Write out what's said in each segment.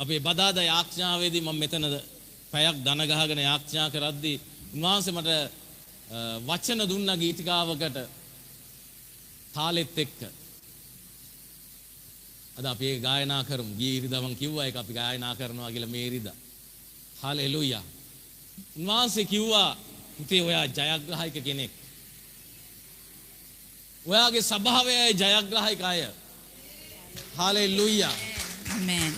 අපේ බදාදා යාඥාවේදී මම මෙතන පැයක් දන ගහගෙන යාඥා කරද්දී උන්වහන්සේ මට වචන දුන්නා ගීතිකාවකට තාලෙත් එක්ක. අද අපි ඒක ගායනා කරමු. ගිය ඉරිදා මම කිව්වා ඒක අපි ගායනා කරනවා කියලා මේ ඉරිදා. හලෙලූයා. උන්වහන්සේ කිව්වා පුතේ ඔයා ජයග්‍රාහක කෙනෙක්. ඔයාගේ ස්වභාවයයි ජයග්‍රාහක අය. හලෙලූයා. ආමෙන්.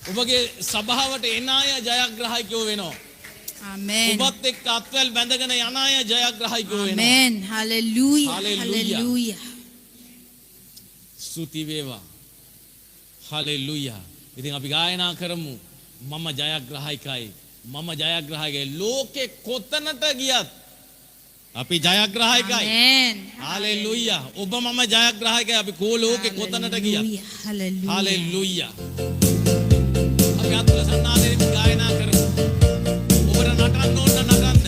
ඔබගේ ස්වභාවයට එන අය ජයග්‍රාහකයෝ වෙනවා. ආමෙන්. ඔබත් එක්ක අත්වැල් බැඳගෙන යන අය ජයග්‍රාහකයෝ වෙනවා. ආමෙන්. හලෙලූයා. හලෙලූයා. හලෙලූයා. ස්තුති වේවා. හලෙලූයා. ඉතින් අපි ගායනා කරමු. මම ජයග්‍රාහකයි. මම ජයග්‍රාහකයි. ලෝකේ කොතනට ගියත් අපි ජයග්‍රාහකයි. ආමෙන්. හලෙලූයා. ඔබ මම ජයග්‍රාහකයි. අපි කෝ ලෝකේ කොතනට ගියත්. හලෙලූයා. හලෙලූයා. අපි අත්වැල් සන්නාසයෙන් ගායනා කරමු. ඔබට නටන්න ඕන නටන්න.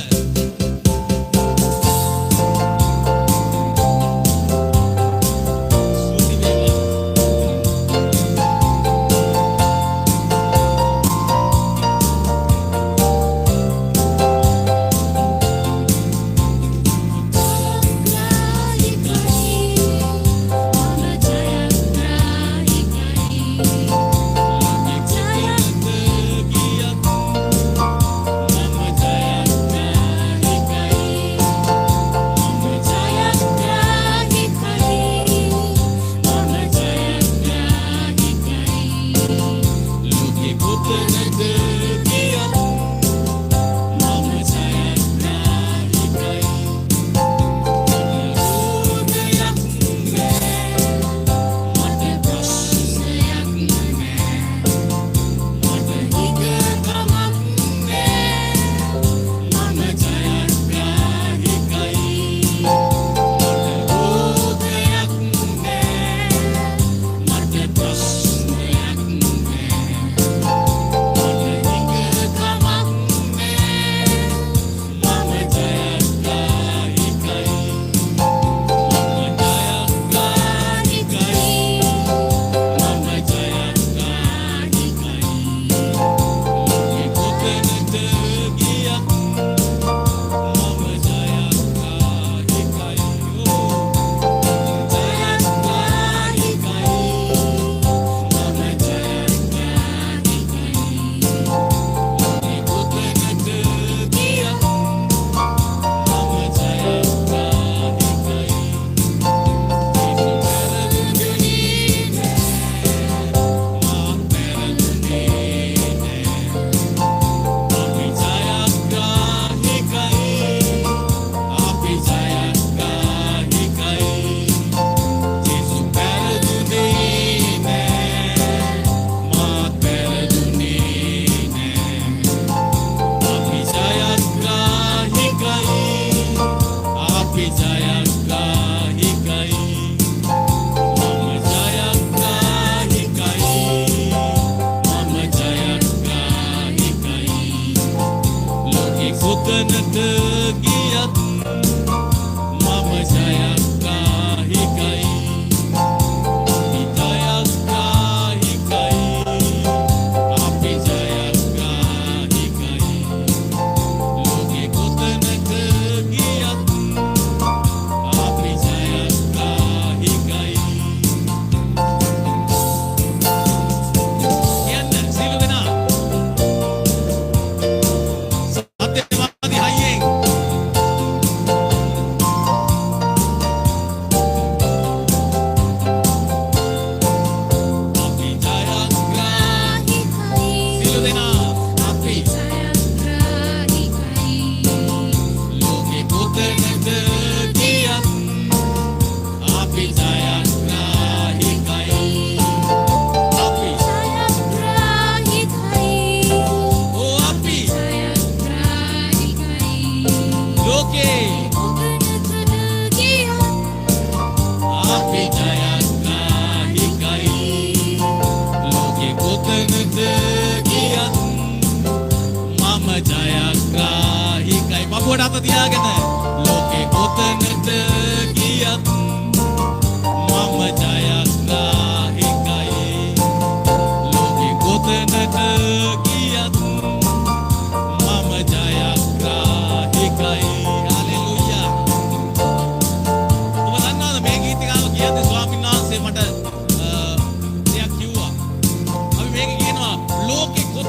Loke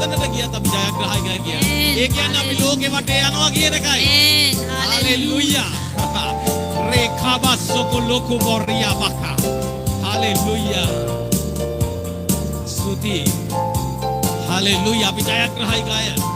කොතනට ගියත් අපි ජයග්‍රහයි කියලා. ඒ කියන්නේ අපි ලෝකේ වටේ යනවා කියන එකයි. Hallelujah. Rekabasoko loku boria baka. Hallelujah. Suti. Hallelujah. අපි ජයග්‍රහයි ගාය.